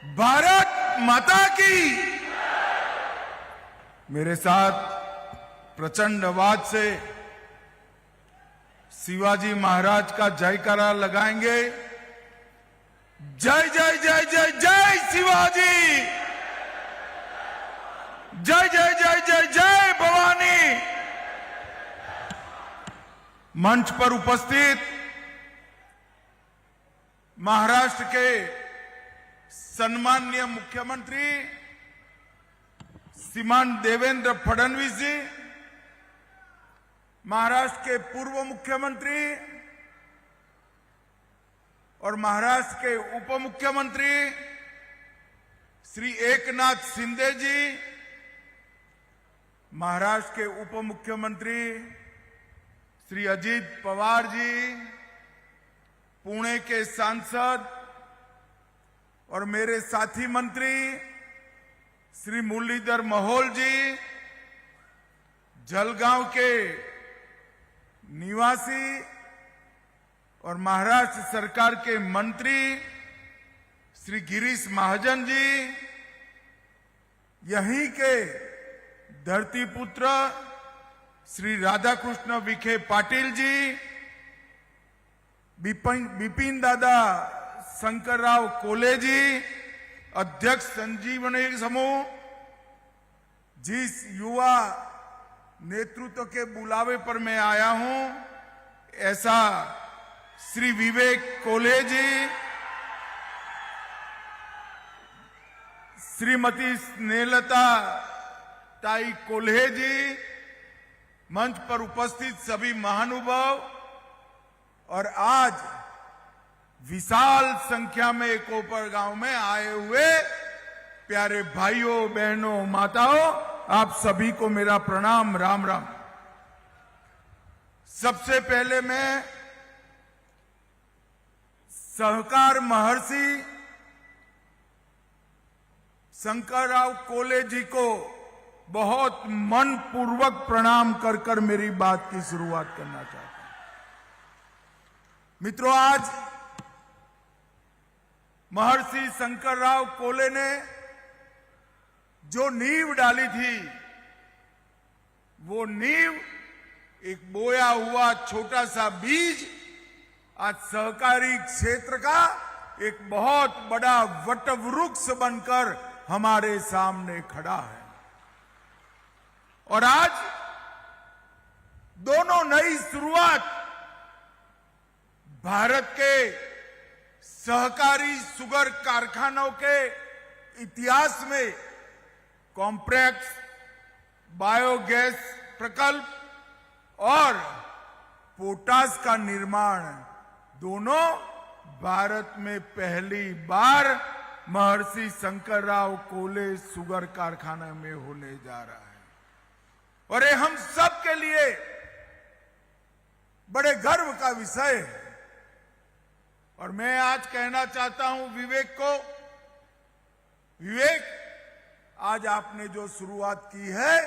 भारत माता की। मेरे साथ प्रचंड आवाज से शिवाजी महाराज का जयकारा लगाएंगे। जय जय जय जय जय शिवाजी, जय जय जय जय जय भवानी। मंच पर उपस्थित महाराष्ट्र के सम्माननीय मुख्यमंत्री श्रीमान देवेंद्र फडणवीस जी, महाराष्ट्र के पूर्व मुख्यमंत्री और महाराष्ट्र के उप मुख्यमंत्री श्री एकनाथ शिंदे जी, महाराष्ट्र के उप मुख्यमंत्री श्री अजित पवार जी, पुणे के सांसद और मेरे साथी मंत्री श्री मुरलीधर मोहोल जी, जलगांव के निवासी और महाराष्ट्र सरकार के मंत्री श्री गिरीश महाजन जी, यहीं के धरतीपुत्र श्री राधाकृष्ण विखे पाटिल जी, बिपिन दादा शंकरराव कोले जी, अध्यक्ष संजीवनी समूह, जिस युवा नेतृत्व के बुलावे पर मैं आया हूं, ऐसा श्री विवेक कोले जी, श्रीमती स्नेहलता ताई कोल्हे जी, मंच पर उपस्थित सभी महानुभाव और आज विशाल संख्या में कोपर गांव में आए हुए प्यारे भाइयों बहनों माताओं, आप सभी को मेरा प्रणाम, राम राम। सबसे पहले मैं सहकार महर्षि शंकरराव कोले जी को बहुत मनपूर्वक प्रणाम कर कर मेरी बात की शुरुआत करना चाहता हूं। मित्रों, आज महर्षि शंकरराव कोले ने जो नींव डाली थी, वो नींव एक बोया हुआ छोटा सा बीज आज सहकारी क्षेत्र का एक बहुत बड़ा वटवृक्ष बनकर हमारे सामने खड़ा है। और आज दोनों नई शुरुआत भारत के सहकारी शुगर कारखानों के इतिहास में कॉम्प्लेक्स बायोगैस प्रकल्प और पोटाश का निर्माण दोनों भारत में पहली बार महर्षि शंकरराव कोले शुगर कारखाना में होने जा रहा है। और ये हम सब के लिए बड़े गर्व का विषय है। और मैं आज कहना चाहता हूं विवेक को, विवेक, आज आपने जो शुरुआत की है,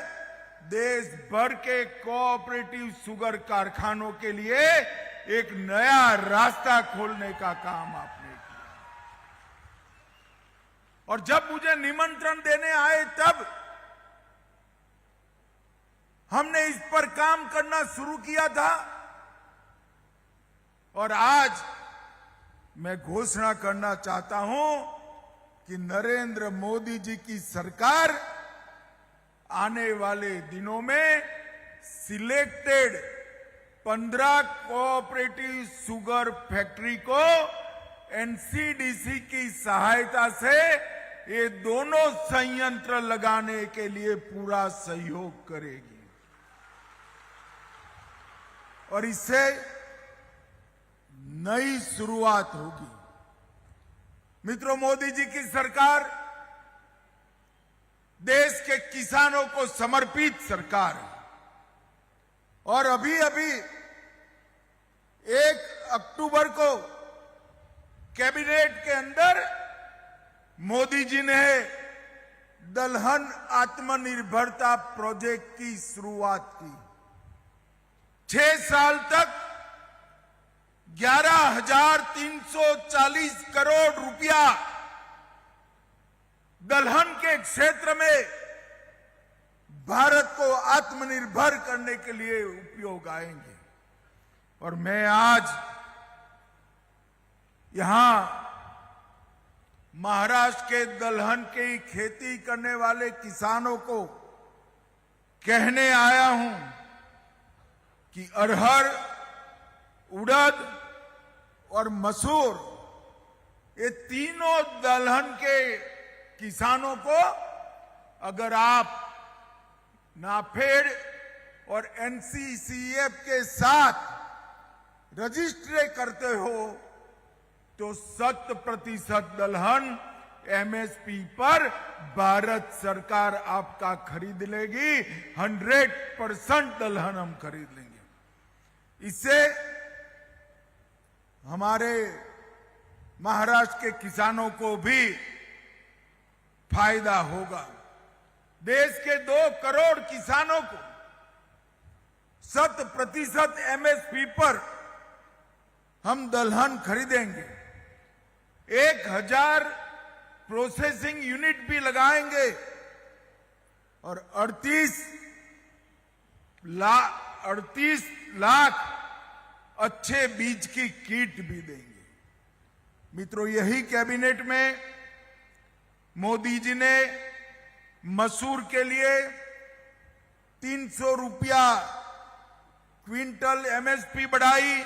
देश भर के कोऑपरेटिव शुगर कारखानों के लिए एक नया रास्ता खोलने का काम आपने किया। और जब मुझे निमंत्रण देने आए तब हमने इस पर काम करना शुरू किया था। और आज मैं घोषणा करना चाहता हूं कि नरेंद्र मोदी जी की सरकार आने वाले दिनों में सिलेक्टेड 15 कोऑपरेटिव शुगर फैक्ट्री को एनसीडीसी की सहायता से ये दोनों संयंत्र लगाने के लिए पूरा सहयोग करेगी। और इससे नई शुरुआत होगी। मित्रों, मोदी जी की सरकार देश के किसानों को समर्पित सरकार है। और अभी अभी 1 अक्टूबर को कैबिनेट के अंदर मोदी जी ने दलहन आत्मनिर्भरता प्रोजेक्ट की शुरुआत की। 6 साल तक 11,340 करोड़ रुपया दलहन के क्षेत्र में भारत को आत्मनिर्भर करने के लिए उपयोग आएंगे। और मैं आज यहां महाराष्ट्र के दलहन की खेती करने वाले किसानों को कहने आया हूं कि अरहर, उड़द और मसूर, ये तीनों दलहन के किसानों को अगर आप नाफेड और एनसीसीएफ के साथ रजिस्टर करते हो तो 100% दलहन एमएसपी पर भारत सरकार आपका खरीद लेगी। 100% दलहन हम खरीद लेंगे। इससे हमारे महाराष्ट्र के किसानों को भी फायदा होगा। देश के 2 करोड़ किसानों को 100% एमएसपी पर हम दलहन खरीदेंगे। 1000 प्रोसेसिंग यूनिट भी लगाएंगे और 38 लाख अच्छे बीज की किट भी देंगे। मित्रों, यही कैबिनेट में मोदी जी ने मसूर के लिए 300 रुपया क्विंटल एमएसपी बढ़ाई,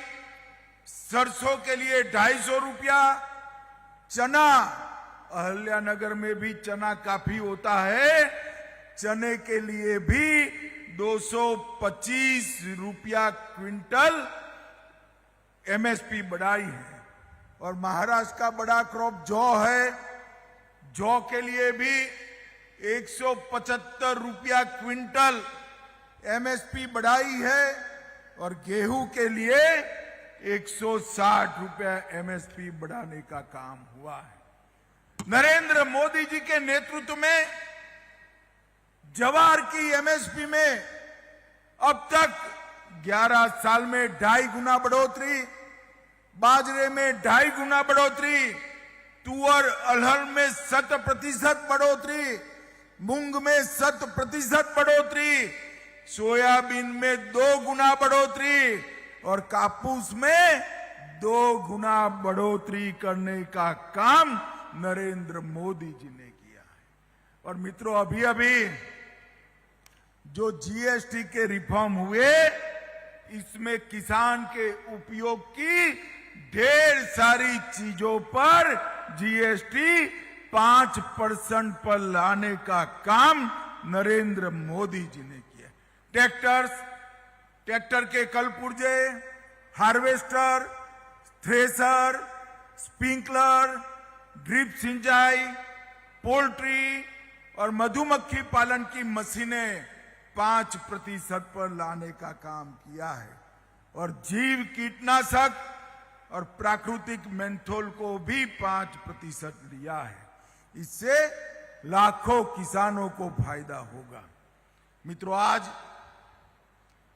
सरसों के लिए 250 रुपया, चना, अहिल्यानगर में भी चना काफी होता है, चने के लिए भी 225 रुपया क्विंटल एमएसपी बढ़ाई है। और महाराष्ट्र का बड़ा क्रॉप जौ है, जौ के लिए भी 175 रुपया क्विंटल एमएसपी बढ़ाई है और गेहूं के लिए 160 रुपया एमएसपी बढ़ाने का काम हुआ है। नरेंद्र मोदी जी के नेतृत्व में ज्वार की एमएसपी में अब तक 11 साल में 2.5 गुना बढ़ोतरी, बाजरे में 2.5 गुना बढ़ोतरी, तुअर अरहर में 100% बढ़ोतरी, मूंग में 100% बढ़ोतरी, सोयाबीन में 2 गुना बढ़ोतरी और कापूस में 2 गुना बढ़ोतरी करने का काम नरेंद्र मोदी जी ने किया है। और मित्रों, अभी अभी जो जीएसटी के रिफॉर्म हुए, इसमें किसान के उपयोग की ढेर सारी चीजों पर जीएसटी 5% पर लाने का काम नरेंद्र मोदी जी ने किया। ट्रैक्टर के कल पुर्जे, हार्वेस्टर, थ्रेसर, स्प्रिंकलर, ड्रिप सिंचाई, पोल्ट्री और मधुमक्खी पालन की मशीनें 5% पर लाने का काम किया है। और जीव कीटनाशक और प्राकृतिक मेंथोल को भी 5% लिया है। इससे लाखों किसानों को फायदा होगा। मित्रों, आज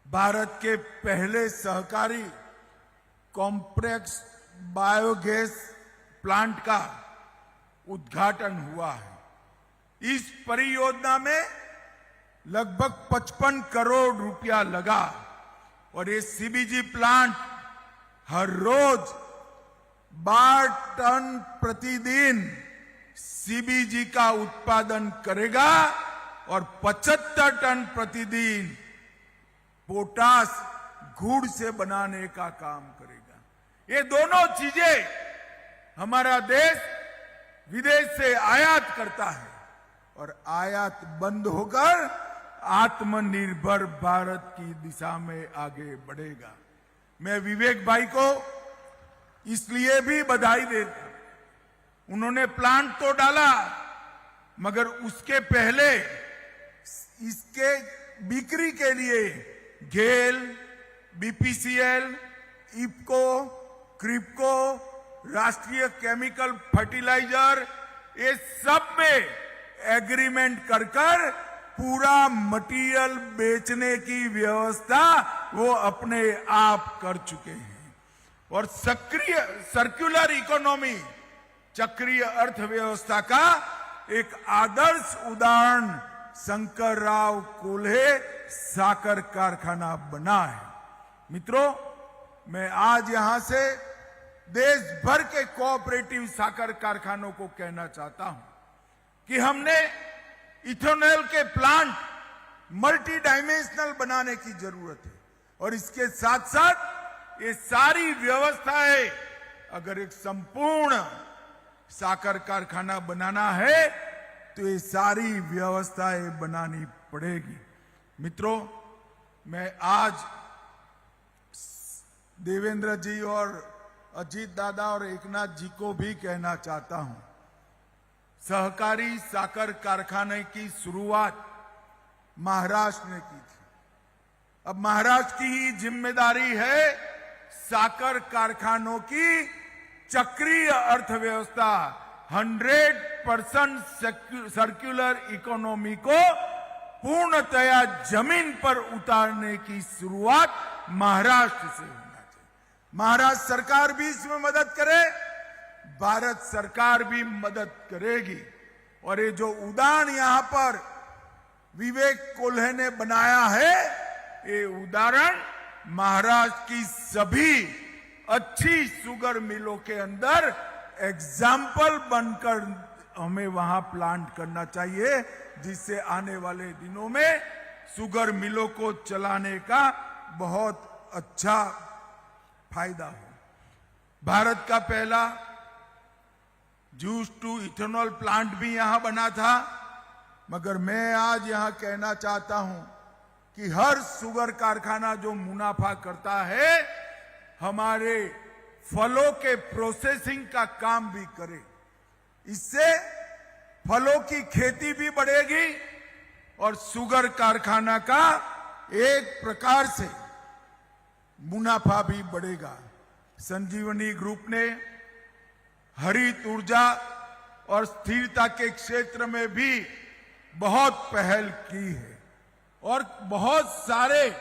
भारत के पहले सहकारी कॉम्प्लेक्स बायोगैस प्लांट का उद्घाटन हुआ है। इस परियोजना में लगभग 55 करोड़ रुपया लगा और ये सीबीजी प्लांट हर रोज 12 टन प्रतिदिन सीबीजी का उत्पादन करेगा और 75 टन प्रतिदिन पोटास गुड़ से बनाने का काम करेगा। ये दोनों चीजें हमारा देश विदेश से आयात करता है और आयात बंद होकर आत्मनिर्भर भारत की दिशा में आगे बढ़ेगा। मैं विवेक भाई को इसलिए भी बधाई देता हूं। उन्होंने प्लांट तो डाला, मगर उसके पहले इसके बिक्री के लिए गेल, बीपीसीएल, इफको, क्रिप्को, राष्ट्रीय केमिकल फर्टिलाइजर, ये सब में एग्रीमेंट कर पूरा मटेरियल बेचने की व्यवस्था वो अपने आप कर चुके हैं। और सक्रिय सर्कुलर इकोनॉमी, चक्रीय अर्थव्यवस्था का एक आदर्श उदाहरण शंकरराव कोल्हे साकर कारखाना बना है। मित्रों, मैं आज यहां से देश भर के कोऑपरेटिव साकर कारखानों को कहना चाहता हूं कि हमने इथेनॉल के प्लांट मल्टी डायमेंशनल बनाने की जरूरत है और इसके साथ साथ ये सारी व्यवस्थाएं, अगर एक संपूर्ण साकर कारखाना बनाना है तो ये सारी व्यवस्थाएं बनानी पड़ेगी। मित्रों, मैं आज देवेंद्र जी और अजीत दादा और एकनाथ जी को भी कहना चाहता हूं, सहकारी साकर कारखाने की शुरुआत महाराष्ट्र ने की थी। अब महाराष्ट्र की ही जिम्मेदारी है साकर कारखानों की चक्रीय अर्थव्यवस्था 100% सर्कुलर इकोनॉमी को पूर्णतया जमीन पर उतारने की शुरुआत महाराष्ट्र से होना चाहिए। महाराष्ट्र सरकार भी इसमें मदद करे, भारत सरकार भी मदद करेगी। और ये जो उदाहरण यहां पर विवेक कोल्हे ने बनाया है, ये उदाहरण महाराष्ट्र की सभी अच्छी शुगर मिलों के अंदर एग्जाम्पल बनकर हमें वहां प्लांट करना चाहिए, जिससे आने वाले दिनों में शुगर मिलों को चलाने का बहुत अच्छा फायदा हो। भारत का पहला जूस टू इथेनॉल प्लांट भी यहां बना था, मगर मैं आज यहां कहना चाहता हूं कि हर शुगर कारखाना जो मुनाफा करता है, हमारे फलों के प्रोसेसिंग का काम भी करे। इससे फलों की खेती भी बढ़ेगी और शुगर कारखाना का एक प्रकार से मुनाफा भी बढ़ेगा। संजीवनी ग्रुप ने हरित ऊर्जा और स्थिरता के क्षेत्र में भी बहुत पहल की है और बहुत सारे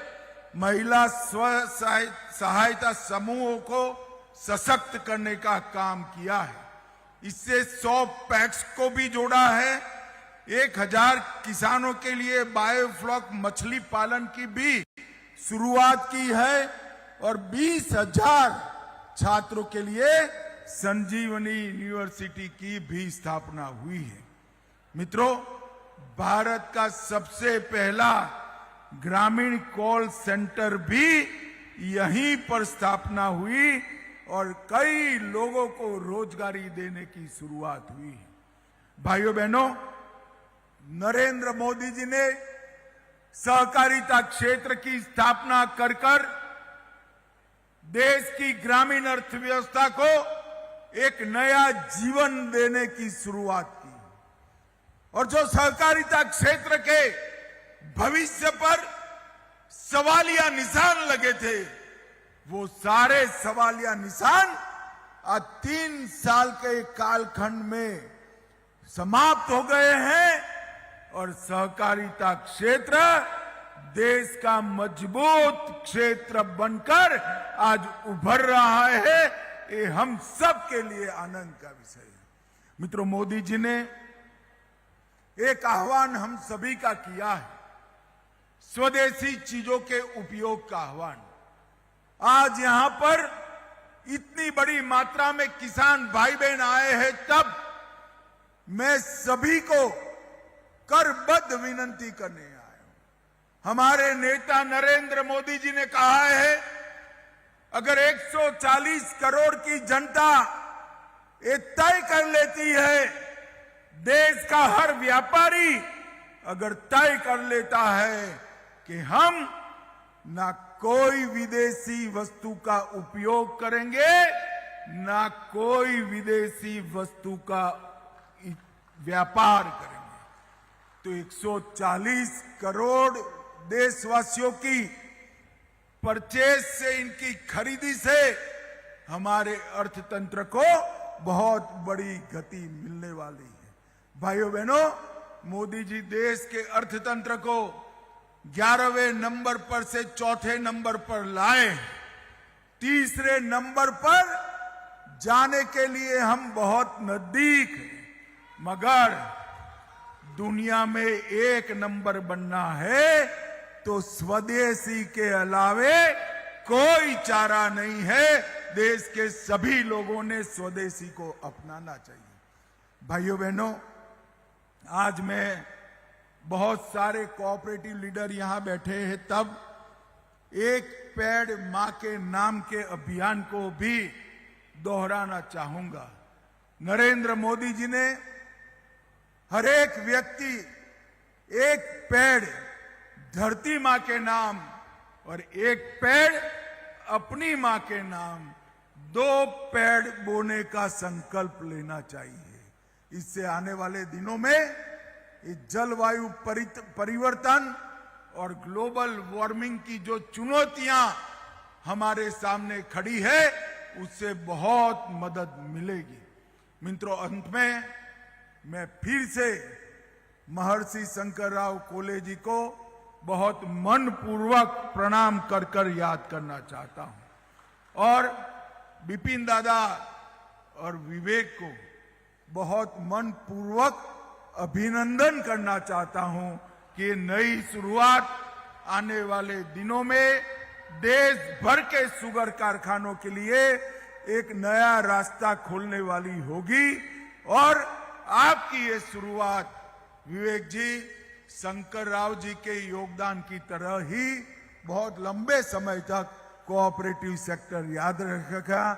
महिला स्व सहायता समूहों को सशक्त करने का काम किया है। इससे 100 पैक्स को भी जोड़ा है, 1000 किसानों के लिए बायोफ्लॉक मछली पालन की भी शुरुआत की है और 20,000 छात्रों के लिए संजीवनी यूनिवर्सिटी की भी स्थापना हुई है। मित्रों, भारत का सबसे पहला ग्रामीण कॉल सेंटर भी यहीं पर स्थापना हुई और कई लोगों को रोजगारी देने की शुरुआत हुई है। भाइयों बहनों, नरेंद्र मोदी जी ने सहकारिता क्षेत्र की स्थापना कर देश की ग्रामीण अर्थव्यवस्था को एक नया जीवन देने की शुरुआत की और जो सहकारिता क्षेत्र के भविष्य पर सवालिया निशान लगे थे, वो सारे सवालिया निशान आज 3 साल के कालखंड में समाप्त हो गए हैं और सहकारिता क्षेत्र देश का मजबूत क्षेत्र बनकर आज उभर रहा है। ये हम सब के लिए आनंद का विषय है। मित्रों, मोदी जी ने एक आह्वान हम सभी का किया है, स्वदेशी चीजों के उपयोग का आह्वान। आज यहां पर इतनी बड़ी मात्रा में किसान भाई बहन आए हैं, तब मैं सभी को करबद्ध विनंती करने आया हूं। हमारे नेता नरेंद्र मोदी जी ने कहा है, अगर 140 करोड़ की जनता ये तय कर लेती है, देश का हर व्यापारी अगर तय कर लेता है कि हम ना कोई विदेशी वस्तु का उपयोग करेंगे, ना कोई विदेशी वस्तु का व्यापार करेंगे, तो 140 करोड़ देशवासियों की परचेज से, इनकी खरीदी से हमारे अर्थतंत्र को बहुत बड़ी गति मिलने वाली है। भाइयों बहनों, मोदी जी देश के अर्थतंत्र को 11वें नंबर पर से 4थे नंबर पर लाए। 3रे नंबर पर जाने के लिए हम बहुत नजदीक हैं, मगर दुनिया में एक नंबर बनना है तो स्वदेशी के अलावे कोई चारा नहीं है। देश के सभी लोगों ने स्वदेशी को अपनाना चाहिए। भाइयों बहनों, आज मैं बहुत सारे कोऑपरेटिव लीडर यहां बैठे हैं, तब एक पेड़ मां के नाम के अभियान को भी दोहराना चाहूंगा। नरेंद्र मोदी जी ने हर एक व्यक्ति एक पेड़ धरती मां के नाम और एक पेड़ अपनी मां के नाम, 2 पेड़ बोने का संकल्प लेना चाहिए। इससे आने वाले दिनों में इस जलवायु परिवर्तन और ग्लोबल वार्मिंग की जो चुनौतियां हमारे सामने खड़ी है, उससे बहुत मदद मिलेगी। मित्रों, अंत में मैं फिर से महर्षि शंकरराव कोल्हे जी को बहुत मनपूर्वक प्रणाम कर कर याद करना चाहता हूं और विपिन दादा और विवेक को बहुत मनपूर्वक अभिनंदन करना चाहता हूं कि नई शुरुआत आने वाले दिनों में देश भर के शुगर कारखानों के लिए एक नया रास्ता खोलने वाली होगी और आपकी ये शुरुआत विवेक जी शंकर राव जी के योगदान की तरह ही बहुत लंबे समय तक कोऑपरेटिव सेक्टर याद रखेगा।